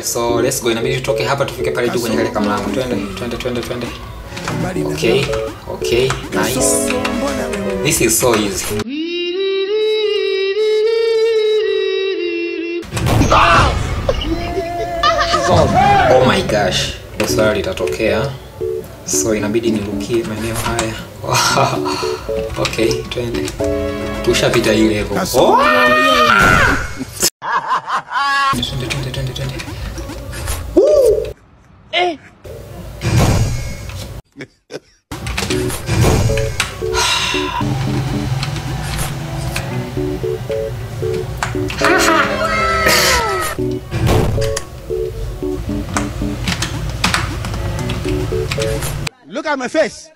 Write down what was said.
So let's go. Inabidi tutoke hapa tufike pale juu kwenye kale kamlango. Twende. Okay, nice. This is so easy. Oh my gosh. Swala litatokea. So inabidi nirukie maeneo haya. Okay, twende. Tushapita hii level. Oh! Twende. Look at my face.